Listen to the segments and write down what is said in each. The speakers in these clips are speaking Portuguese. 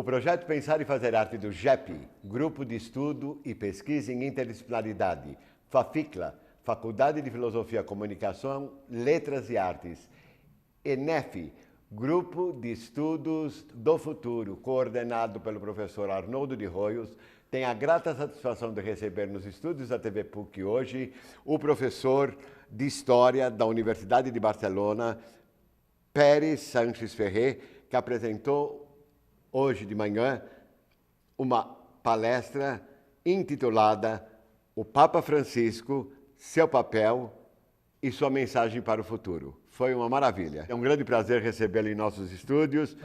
projeto Pensar e Fazer Arte do GEP, Grupo de Estudo e Pesquisa em Interdisciplinaridade, FAFICLA, Faculdade de Filosofia, Comunicação, Letras e Artes, ENEF, Grupo de Estudos do Futuro, coordenado pelo professor Arnoldo de Royos, tem a grata satisfação de receber nos estúdios da TV PUC hoje o professor de História da Universidade de Barcelona, Pérez Sanches Ferrer, que apresentou hoje de manhã uma palestra intitulada O Papa Francisco, seu papel e sua mensagem para o futuro. Foi uma maravilha. É um grande prazer recebê-lo em nossos estúdios.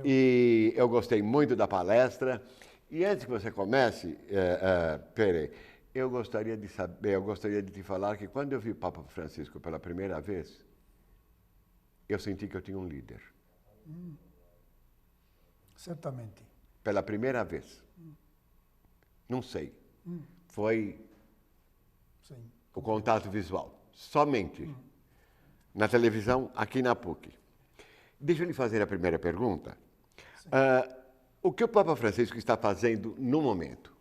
E eu gostei muito da palestra. E antes que você comece, Pere, eu gostaria de te falar que quando eu vi o Papa Francisco pela primeira vez, eu senti que eu tinha um líder. Certamente. Pela primeira vez. Não sei. Foi Sim. o contato visual. Somente. Na televisão, aqui na PUC. Deixa eu lhe fazer a primeira pergunta. O que o Papa Francisco está fazendo no momento?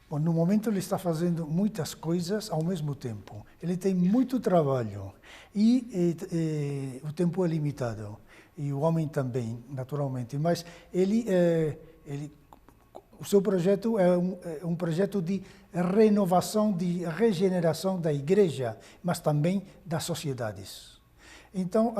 Bom, no momento ele está fazendo muitas coisas ao mesmo tempo. Ele tem muito trabalho e o tempo é limitado. E o homem também, naturalmente. Mas o seu projeto é um projeto de renovação, de regeneração da igreja, mas também das sociedades. Então,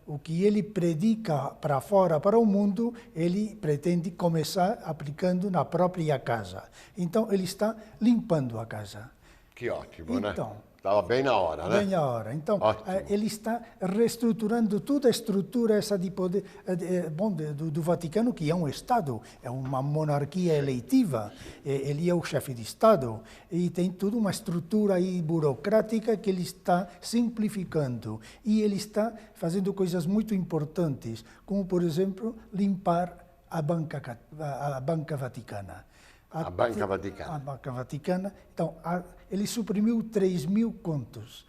o que ele predica para fora, para o mundo, ele pretende começar aplicando na própria casa. Então, ele está limpando a casa. Que ótimo, né? Então, estava bem na hora, né? Bem na hora. Então, Ótimo. ele está reestruturando toda a estrutura essa de poder do Vaticano, que é um Estado, é uma monarquia eleitiva. Ele é o chefe de Estado e tem toda uma estrutura aí burocrática que ele está simplificando. E ele está fazendo coisas muito importantes, como, por exemplo, limpar a banca vaticana. A Banca Vaticana. A Banca Vaticana. Então, ele suprimiu 3.000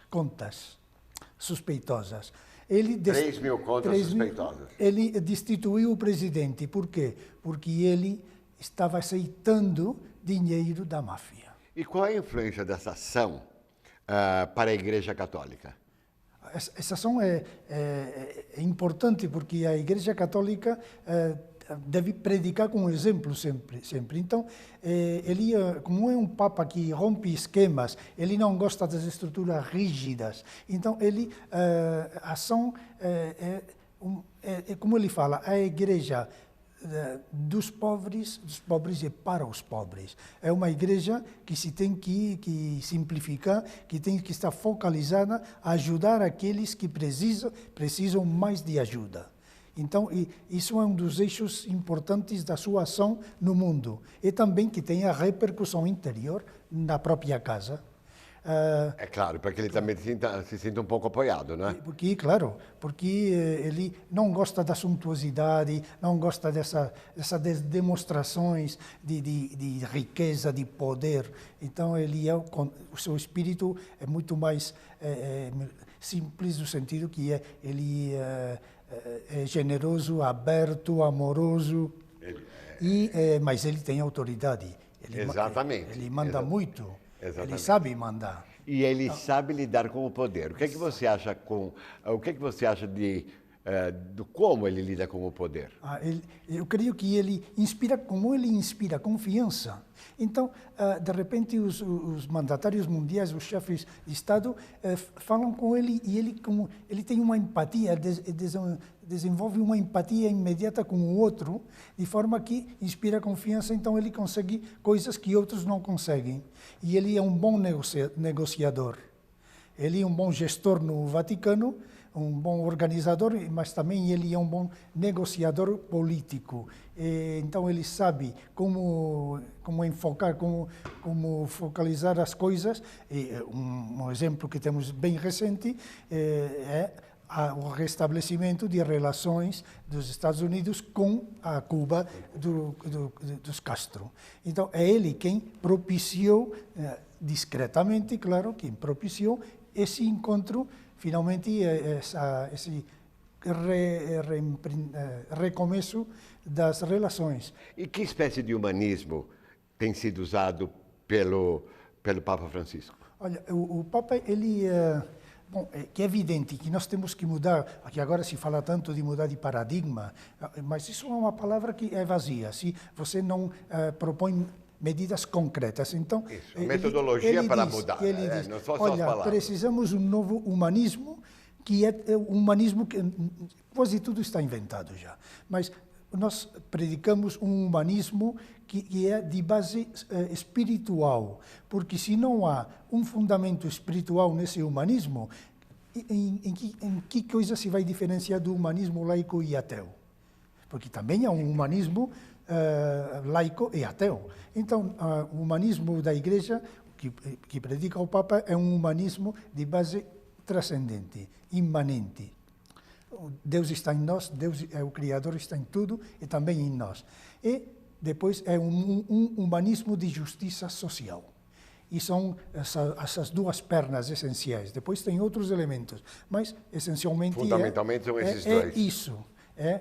contas suspeitosas. 3.000 contas suspeitosas. Ele destituiu o presidente. Por quê? Porque ele estava aceitando dinheiro da máfia. E qual é a influência dessa ação para a Igreja Católica? Essa ação é importante porque a Igreja Católica deve predicar com exemplo sempre. Então, ele, como é um papa que rompe esquemas, ele não gosta das estruturas rígidas. Então, a ação como ele fala, a igreja dos pobres e para os pobres. É uma igreja que se tem que simplificar, que tem que estar focalizada a ajudar aqueles que precisam mais de ajuda. Então, isso é um dos eixos importantes da sua ação no mundo. E também que tem a repercussão interior na própria casa. É claro, para que ele também se sinta um pouco apoiado, né? Porque ele não gosta da suntuosidade, não gosta dessas demonstrações de riqueza, de poder. Então, o seu espírito é muito mais simples no sentido que ele é generoso, aberto, amoroso, mas ele tem autoridade. Exatamente. Ele manda muito. Exatamente. Ele sabe mandar. E ele sabe lidar com o poder. O que é que você acha do como ele lida com o poder? Eu creio que como ele inspira confiança. Então, de repente, os mandatários mundiais, os chefes de Estado, falam com ele e ele tem uma empatia, desenvolve uma empatia imediata com o outro, de forma que inspira confiança, então ele consegue coisas que outros não conseguem. E ele é um bom negociador. Ele é um bom gestor no Vaticano, um bom organizador, mas também ele é um bom negociador político. Então ele sabe como enfocar, como focalizar as coisas. Um exemplo que temos bem recente é o restabelecimento de relações dos Estados Unidos com a Cuba dos Castro. Então é ele quem propiciou, discretamente, claro, quem propiciou esse encontro. Finalmente, esse recomeço das relações. E que espécie de humanismo tem sido usado pelo Papa Francisco? Olha, o Papa, ele... Bom, é que é evidente que nós temos que mudar, que agora se fala tanto de mudar de paradigma, mas isso é uma palavra que é vazia, se você não propõe medidas concretas. Então, isso, metodologia para mudar, não só olha, as palavras. Precisamos um novo humanismo, que é um humanismo que quase tudo está inventado já, mas nós predicamos um humanismo que é de base espiritual, porque se não há um fundamento espiritual nesse humanismo, em que coisa se vai diferenciar do humanismo laico e ateu? Porque também há um humanismo laico e ateu. Então, o humanismo da Igreja, que predica o Papa, é um humanismo de base transcendente, imanente. Deus está em nós, Deus é o Criador, está em tudo e também em nós. E depois é um humanismo de justiça social. E são essas duas pernas essenciais. Depois tem outros elementos, mas essencialmente fundamentalmente são esses dois. É isso, é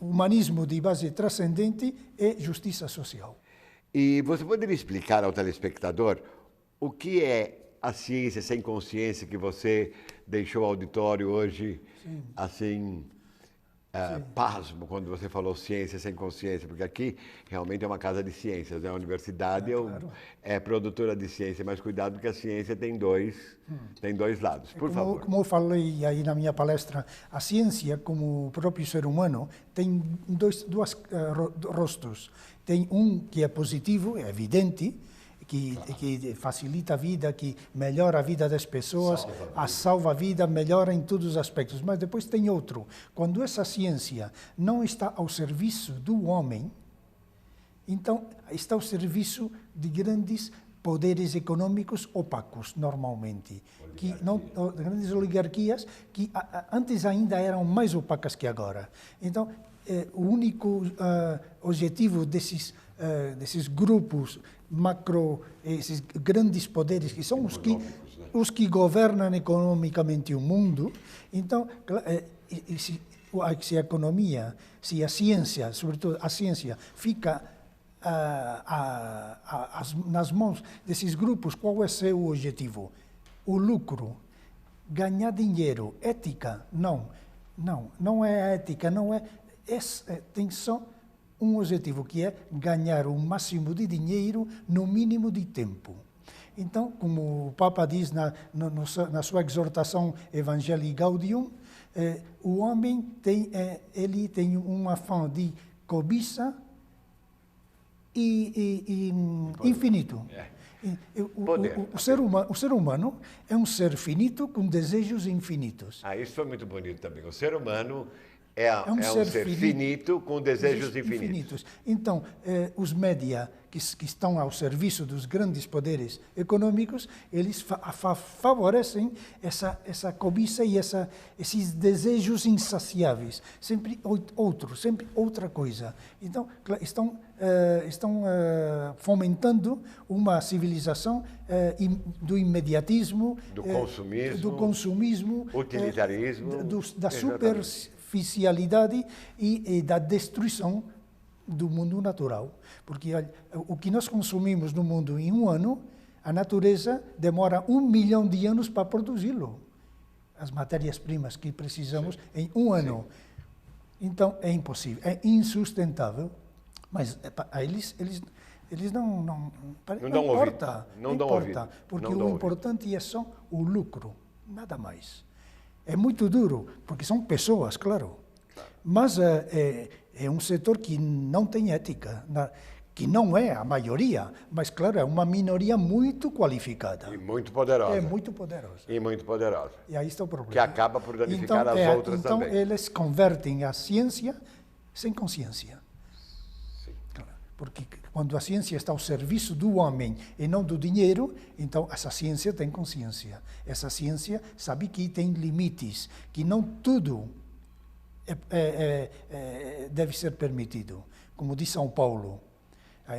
humanismo de base transcendente e justiça social. E você poderia explicar ao telespectador o que é a ciência sem consciência que você deixou ao auditório hoje, sim, assim, pasmo, quando você falou ciência sem consciência, porque aqui realmente é uma casa de ciências, né? A universidade claro, é produtora de ciência, mas cuidado que a ciência tem dois lados. Por favor. Como eu falei aí na minha palestra, a ciência, como o próprio ser humano, tem dois rostos. Tem um que é positivo, é evidente, que facilita a vida, que melhora a vida das pessoas, salva a vida, melhora em todos os aspectos. Mas depois tem outro. Quando essa ciência não está ao serviço do homem, então está ao serviço de grandes poderes econômicos opacos, normalmente. Grandes oligarquias que antes ainda eram mais opacas que agora. Então, o único objetivo desses grupos esses grandes poderes, que são os que governam economicamente o mundo, então, se a economia, se a ciência, sobretudo a ciência, fica nas mãos desses grupos, qual é o seu objetivo? O lucro, ganhar dinheiro, ética? Não é ética, tem só um objetivo, que é ganhar o máximo de dinheiro no mínimo de tempo. Então, como o Papa diz na sua exortação Evangelii Gaudium, o homem tem um afã de cobiça e infinito. O ser humano é um ser finito com desejos infinitos. Isso foi muito bonito também. O ser humano é um ser finito com desejos infinitos. Então, os média que estão ao serviço dos grandes poderes econômicos, eles favorecem essa cobiça e esses desejos insaciáveis. Sempre outra coisa. Então, estão fomentando uma civilização do imediatismo, do consumismo, utilitarismo, da superficialidade e da destruição do mundo natural. Porque o que nós consumimos no mundo em um ano, a natureza demora 1 milhão de anos para produzi-lo. As matérias-primas que precisamos em um ano. Então, é impossível, é insustentável. Mas eles não importa. Não importa, porque o importante é só o lucro, nada mais. É muito duro, porque são pessoas, claro. Mas é um setor que não tem ética, que não é a maioria, mas, claro, é uma minoria muito qualificada. E muito poderosa. É muito poderosa. E muito poderosa. E aí está o problema. Que acaba por danificar as outras também. Então, eles convertem a ciência sem consciência. Sim. Porque quando a ciência está ao serviço do homem e não do dinheiro, então essa ciência tem consciência. Essa ciência sabe que tem limites, que não tudo deve ser permitido. Como diz São Paulo,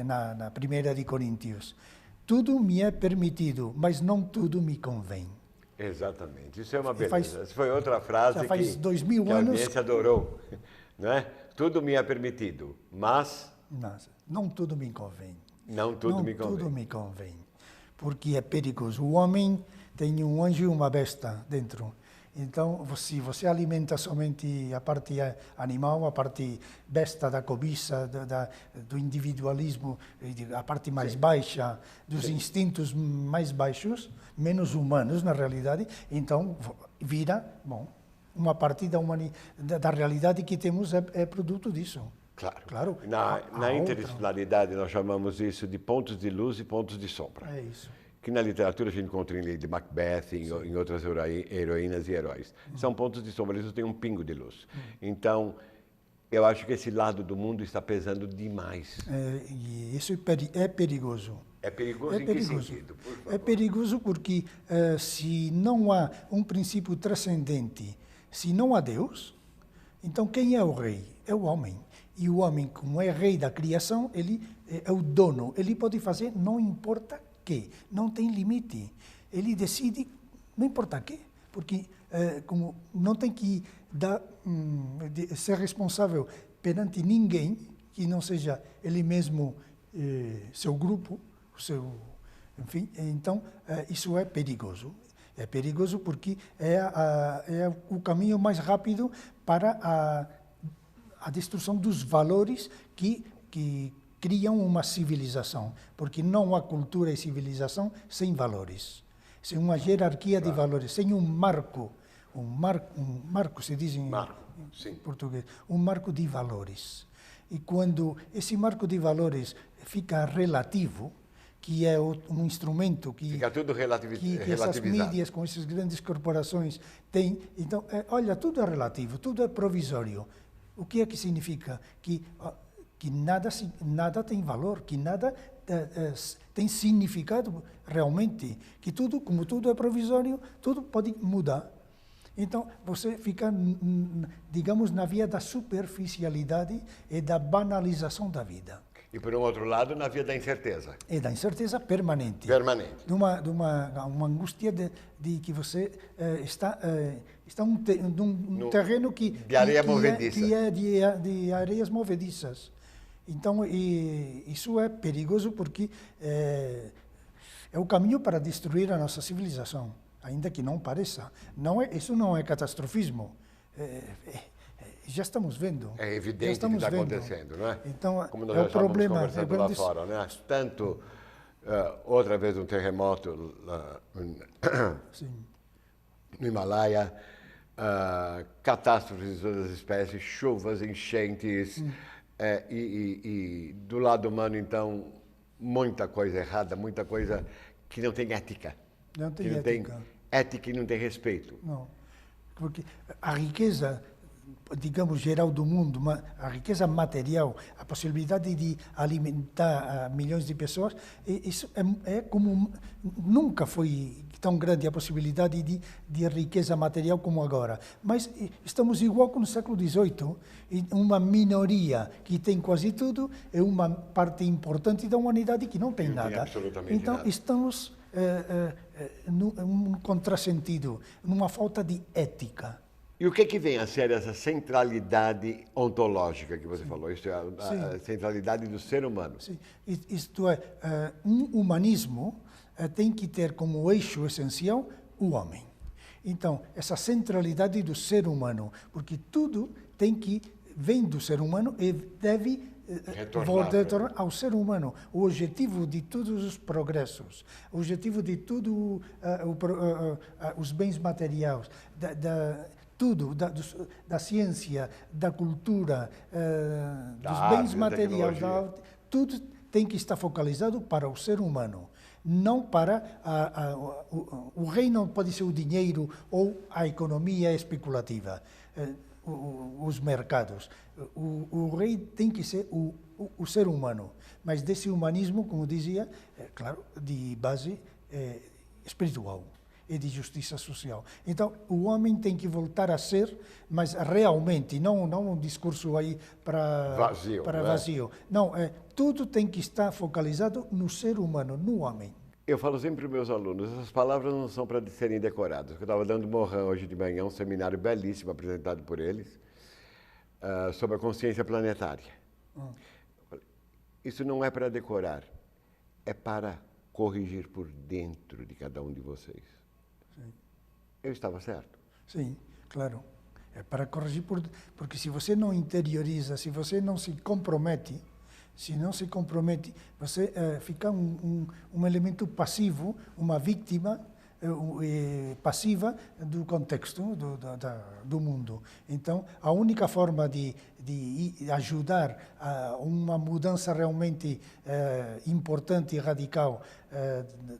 na 1 de Coríntios, tudo me é permitido, mas não tudo me convém. Exatamente. Isso é uma E beleza. Essa foi outra frase já faz 2000 que a anos. audiência adorou. Não é? Tudo me é permitido, mas Não tudo me convém. não tudo me convém. Tudo me convém. Porque é perigoso. O homem tem um anjo e uma besta dentro. Então, se você alimenta somente a parte animal, a parte besta da cobiça, do individualismo, a parte mais baixa, dos instintos mais baixos, menos humanos na realidade, então vira, uma parte da realidade que temos é produto disso. Claro. Na interdisciplinaridade, nós chamamos isso de pontos de luz e pontos de sombra. É isso. Que na literatura a gente encontra em Lady Macbeth, em outras heroínas e heróis. São pontos de sombra, eles não têm um pingo de luz. Então, eu acho que esse lado do mundo está pesando demais. E isso é perigoso. É perigoso em que sentido? Por favor. É perigoso porque se não há um princípio transcendente, se não há Deus, então quem é o rei? É o homem. E o homem, como é rei da criação, ele é o dono. Ele pode fazer, não importa que, não tem limite. Ele decide, não importa que, porque como não tem que ser responsável perante ninguém que não seja ele mesmo, seu grupo, enfim. Então isso é perigoso. É perigoso porque é o caminho mais rápido para a destruição dos valores que criam uma civilização, porque não há cultura e civilização sem valores, sem uma hierarquia de valores, sem um marco se diz em português, um marco de valores. E quando esse marco de valores fica relativo, que é um instrumento que fica tudo que essas mídias com essas grandes corporações têm, então, olha, tudo é relativo, tudo é provisório. O que é que significa? Que nada tem valor, que nada tem significado realmente, que tudo, como tudo é provisório, tudo pode mudar. Então, você fica, digamos, na via da superficialidade e da banalização da vida. E, por um outro lado, na via da incerteza. É da incerteza permanente. De uma angústia de que você está num terreno de areia movediça. Que é de areias movediças. Então, isso é perigoso porque é o caminho para destruir a nossa civilização, ainda que não pareça. Isso não é catastrofismo. Já estamos vendo. É evidente que está acontecendo, não é? Então, como nós já estávamos conversando lá fora, né? Tanto, outra vez um terremoto no Himalaia, catástrofes de todas as espécies, chuvas, enchentes, e do lado humano, então, muita coisa errada, muita coisa que não tem ética. Não tem ética. Tem ética e não tem respeito. Não, porque a riqueza, digamos, geral do mundo, a riqueza material, a possibilidade de alimentar milhões de pessoas, isso é como nunca foi tão grande a possibilidade de riqueza material como agora. Mas estamos igual que no século XVIII, uma minoria que tem quase tudo é uma parte importante da humanidade que não tem nada. Tem absolutamente então nada. Estamos num contrassentido, numa falta de ética. E o que vem a ser essa centralidade ontológica que você falou? Isso é a centralidade do ser humano. Sim. Isto é, um humanismo tem que ter como eixo essencial o homem. Então, essa centralidade do ser humano, porque tudo vem do ser humano e deve retornar ao ser humano. O objetivo de todos os progressos, o objetivo de tudo os bens materiais, tudo, da ciência, da cultura, dos bens materiais, tudo tem que estar focalizado para o ser humano. Não para o rei não pode ser o dinheiro ou a economia especulativa, os mercados. O rei tem que ser o ser humano, mas desse humanismo, como dizia, claro, de base espiritual e de justiça social. Então, o homem tem que voltar a ser, mas realmente, não um discurso aí para vazio. Não, tudo tem que estar focalizado no ser humano, no homem. Eu falo sempre para os meus alunos, essas palavras não são para serem decoradas. Eu estava dando Morin hoje de manhã, um seminário belíssimo apresentado por eles, sobre a consciência planetária. Isso não é para decorar, é para corrigir por dentro de cada um de vocês. Sim. Eu estava certo? Sim, claro. É para corrigir, porque se você não interioriza, se você não se compromete, você fica um elemento passivo, uma vítima passiva do contexto do mundo. Então, a única forma de ajudar a uma mudança realmente importante e radical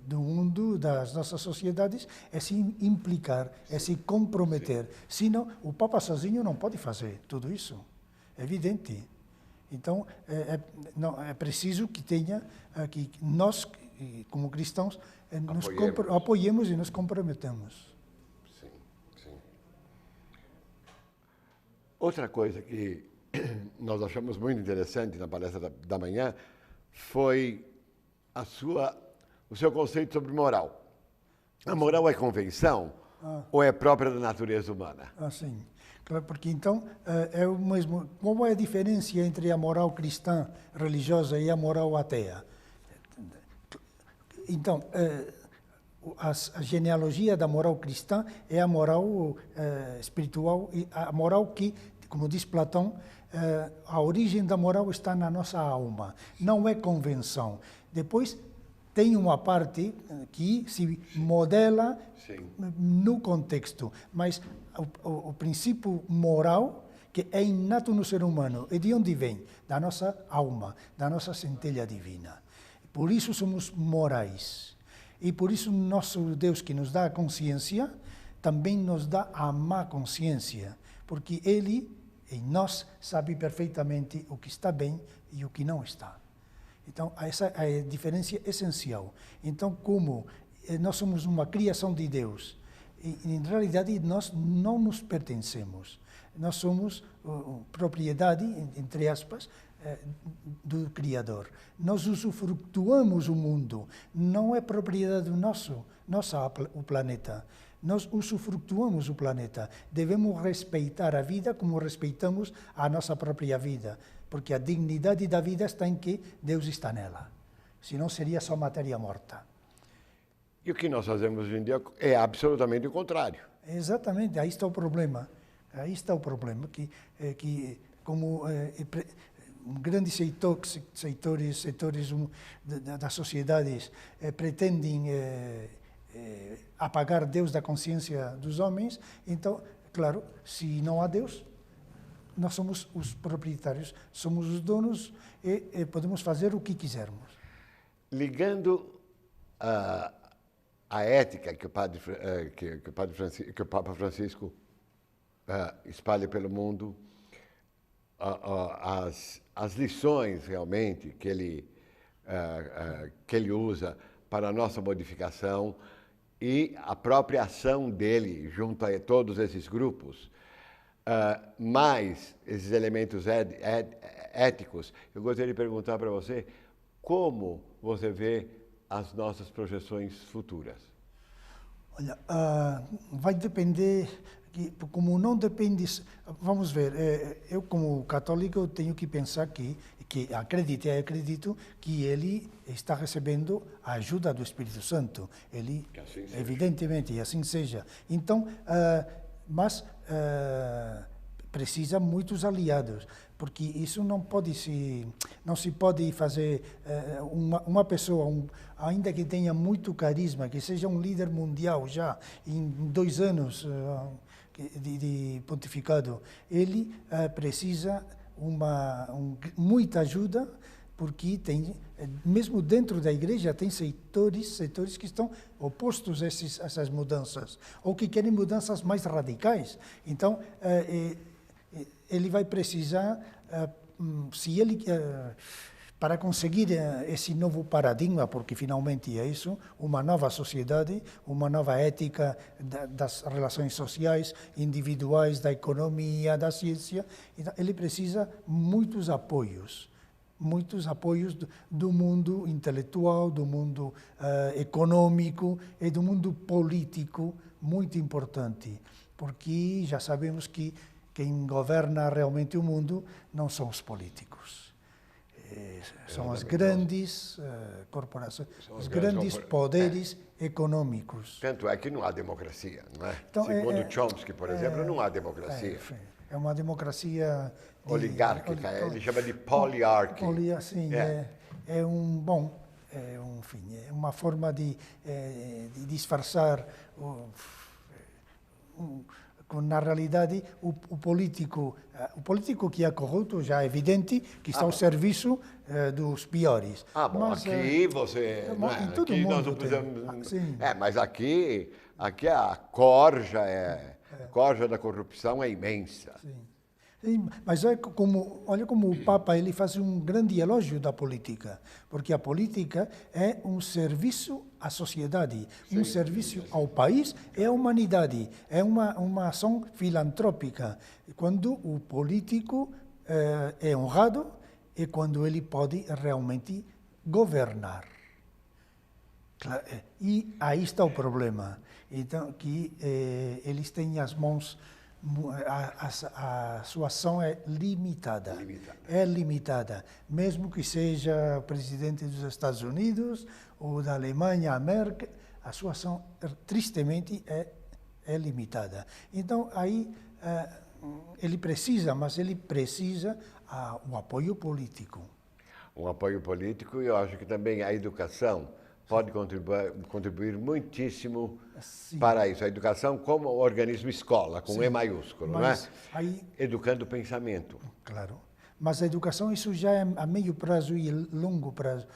do mundo, das nossas sociedades, é se implicar, é se comprometer. Senão, o Papa sozinho não pode fazer tudo isso. É evidente. Então, é preciso que que nós, como cristãos, nos apoiemos e nos comprometemos. Sim, sim. Outra coisa que nós achamos muito interessante na palestra da manhã foi o seu conceito sobre moral. A moral é convenção ou é própria da natureza humana? Sim. Claro, porque então é o mesmo. Qual é a diferença entre a moral cristã religiosa e a moral ateia? Então, a genealogia da moral cristã é a moral espiritual, e a moral que, como diz Platão, a origem da moral está na nossa alma, não é convenção. Depois, tem uma parte que se modela no contexto, mas o princípio moral, que é inato no ser humano, e de onde vem? Da nossa alma, da nossa centelha divina. Por isso somos morais. E por isso nosso Deus, que nos dá a consciência, também nos dá a má consciência, porque Ele, em nós, sabe perfeitamente o que está bem e o que não está. Então, essa é a diferença essencial. Então, como nós somos uma criação de Deus, em realidade nós não nos pertencemos. Nós somos propriedade, entre aspas, do Criador. Nós usufrutuamos o mundo, não é propriedade nossa o planeta. Nós usufrutuamos o planeta. Devemos respeitar a vida como respeitamos a nossa própria vida, porque a dignidade da vida está em que Deus está nela. Senão seria só matéria morta. E o que nós fazemos hoje em dia é absolutamente o contrário. Exatamente, aí está o problema. Aí está o problema, que como grandes setores das sociedades pretendem apagar Deus da consciência dos homens, então, claro, se não há Deus, nós somos os proprietários, somos os donos e podemos fazer o que quisermos. Ligando a ética que o Papa Francisco espalha pelo mundo, as lições realmente que ele usa para a nossa modificação e a própria ação dele junto a todos esses grupos, mais esses elementos éticos, eu gostaria de perguntar para você como você vê as nossas projeções futuras. Olha, vai depender, como não depende, vamos ver, eu como católico tenho que pensar que acredito que ele está recebendo a ajuda do Espírito Santo, ele, assim evidentemente, e assim seja. Então, mas precisa muitos aliados, porque isso não se pode fazer uma pessoa, ainda que tenha muito carisma, que seja um líder mundial já em 2 anos de pontificado, ele precisa muita ajuda, porque mesmo dentro da igreja tem setores que estão opostos a essas mudanças, ou que querem mudanças mais radicais. Então, ele vai precisar, para conseguir esse novo paradigma, porque finalmente é isso, uma nova sociedade, uma nova ética das relações sociais, individuais, da economia, da ciência, então, ele precisa muitos apoios. muitos apoios do mundo intelectual, do mundo econômico e do mundo político, muito importante, porque já sabemos que quem governa realmente o mundo não são os políticos. São as grandes corporações, os grandes poderes econômicos. Tanto é que não há democracia, não é? Então, Segundo Chomsky, por exemplo, não há democracia. É uma democracia Oligárquica, ele chama de poliarchy. Sim, é uma forma de disfarçar na realidade o político que é corrupto já é evidente que está ao serviço dos piores. Mas, aqui você em todo aqui mundo nós não precisamos, sim. Mas aqui a corja corja da corrupção é imensa. Sim. Mas olha como o Papa ele faz um grande elogio da política, porque a política é um serviço à sociedade, um serviço ao país e à humanidade, é uma ação filantrópica. Quando o político é honrado e quando ele pode realmente governar. E aí está o problema. Então, que eles têm as mãos, a sua ação é limitada. É limitada. Mesmo que seja o presidente dos Estados Unidos ou da Alemanha, a Merkel, a sua ação, tristemente, é limitada. Então, aí, ele precisa o apoio político. Um apoio político e eu acho que também a educação pode contribuir muitíssimo para isso. A educação como organismo escola, com E maiúsculo, não é? Educando o pensamento. Claro. Mas a educação, isso já é a meio prazo e longo prazo.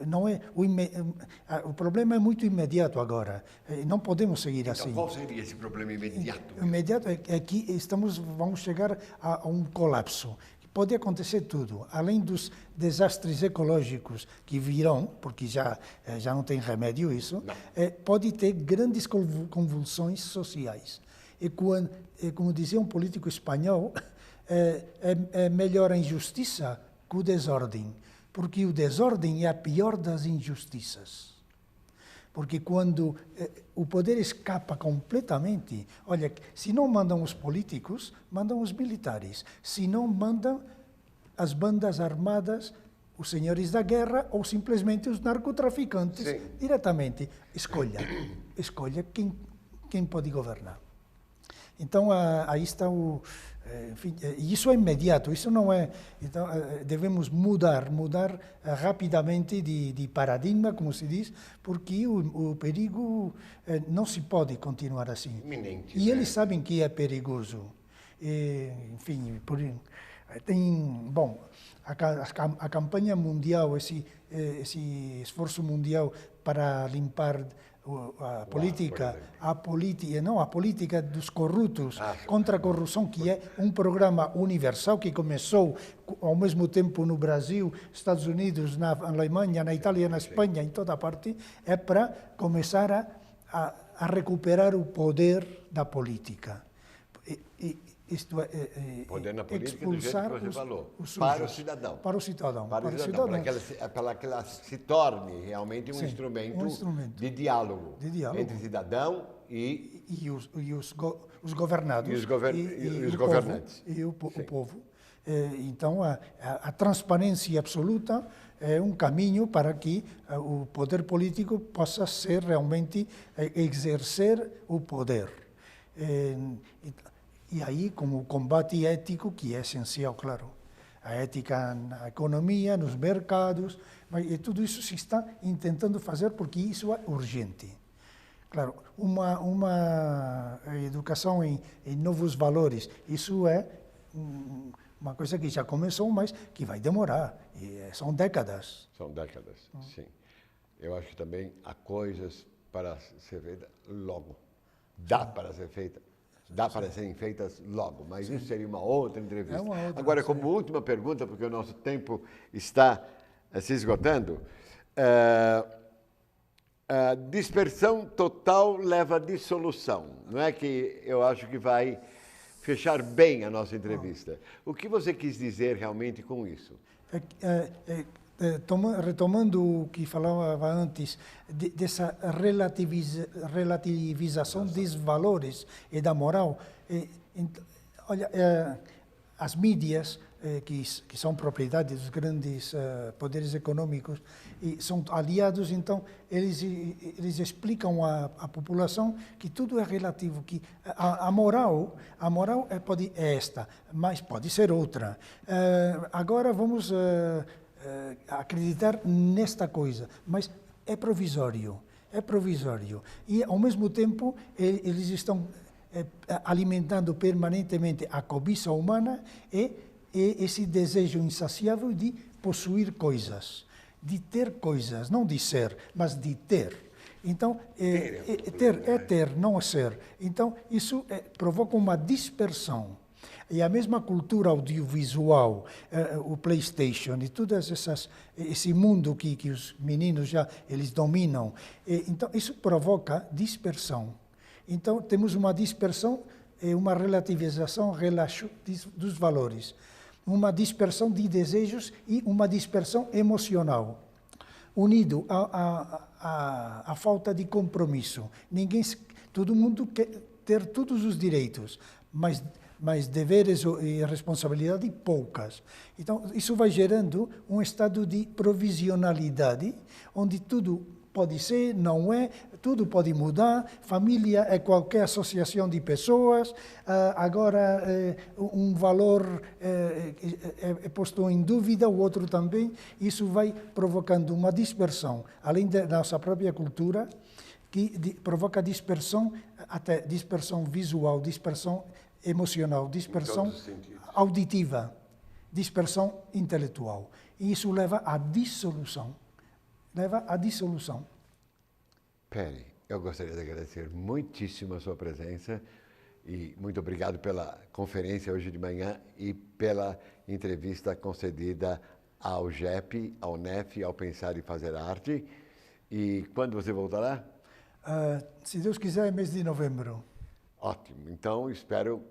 Não é, o problema é muito imediato agora. Não podemos seguir assim. Qual seria esse problema imediato? O imediato é que vamos chegar a um colapso. Pode acontecer tudo, além dos desastres ecológicos que virão, porque já não tem remédio isso, pode ter grandes convulsões sociais. E como dizia um político espanhol, é melhor a injustiça que o desordem, porque o desordem é a pior das injustiças. Porque quando o poder escapa completamente, olha, se não mandam os políticos, mandam os militares. Se não mandam as bandas armadas, os senhores da guerra ou simplesmente os narcotraficantes, diretamente. Escolha quem pode governar. Então, aí está enfim, isso é imediato, isso não é... Então, devemos mudar rapidamente de paradigma, como se diz, porque o perigo não se pode continuar assim. Iminente, e eles sabem que é perigoso. Enfim, a campanha mundial, esse esforço mundial para limpar a política dos corruptos contra a corrupção, que é um programa universal que começou ao mesmo tempo no Brasil, Estados Unidos, na Alemanha, na Itália, na Espanha, em toda parte, é para começar a recuperar o poder da política. Isto poder na política expulsar do jeito que você falou, para o cidadão. Para o cidadão. Para que ela se torne realmente um instrumento de diálogo entre cidadão e os governados. E os governantes. E o povo. Então, a transparência absoluta é um caminho para que o poder político possa ser realmente exercer o poder. E aí, como o combate ético, que é essencial, claro. A ética na economia, nos mercados, mas tudo isso se está tentando fazer porque isso é urgente. Claro, uma educação em novos valores, isso é uma coisa que já começou, mas que vai demorar. São décadas. São décadas, sim. Eu acho que também há coisas para ser feitas logo. Dá para ser feita. Dá para serem feitas logo, mas isso seria uma outra entrevista. Agora, como última pergunta, porque o nosso tempo está se esgotando, a dispersão total leva à dissolução. Não é que eu acho que vai fechar bem a nossa entrevista. O que você quis dizer realmente com isso? retomando o que falava antes, dessa relativização dos valores e da moral, olha, as mídias, que são propriedade dos grandes poderes econômicos, e são aliados, então eles explicam à população que tudo é relativo, que a moral é esta, mas pode ser outra. Agora vamos acreditar nesta coisa, mas é provisório. E, ao mesmo tempo, eles estão alimentando permanentemente a cobiça humana e esse desejo insaciável de possuir coisas, de ter coisas, não de ser, mas de ter. Então, ter, não ser. Então, isso provoca uma dispersão. E a mesma cultura audiovisual, o PlayStation e todas esse mundo que os meninos eles dominam, então isso provoca dispersão. Então temos uma dispersão e uma relativização dos valores, uma dispersão de desejos e uma dispersão emocional, unido à falta de compromisso. Todo mundo quer ter todos os direitos, mas deveres e responsabilidade poucas. Então, isso vai gerando um estado de provisionalidade, onde tudo pode ser, não é, tudo pode mudar, família é qualquer associação de pessoas, agora um valor é posto em dúvida, o outro também. Isso vai provocando uma dispersão, além da nossa própria cultura, que provoca dispersão, até dispersão visual, dispersão emocional, dispersão auditiva, dispersão intelectual. E isso leva à dissolução. Perry, eu gostaria de agradecer muitíssimo a sua presença e muito obrigado pela conferência hoje de manhã e pela entrevista concedida ao GEP, ao NEF, ao Pensar e Fazer Arte. E quando você voltará? Se Deus quiser, é mês de novembro. Ótimo. Então, espero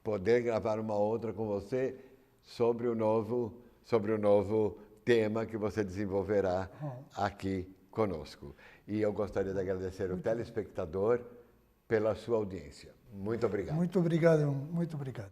poder gravar uma outra com você sobre o novo tema que você desenvolverá aqui conosco. E eu gostaria de agradecer ao telespectador pela sua audiência. Muito obrigado. Muito obrigado, muito obrigado.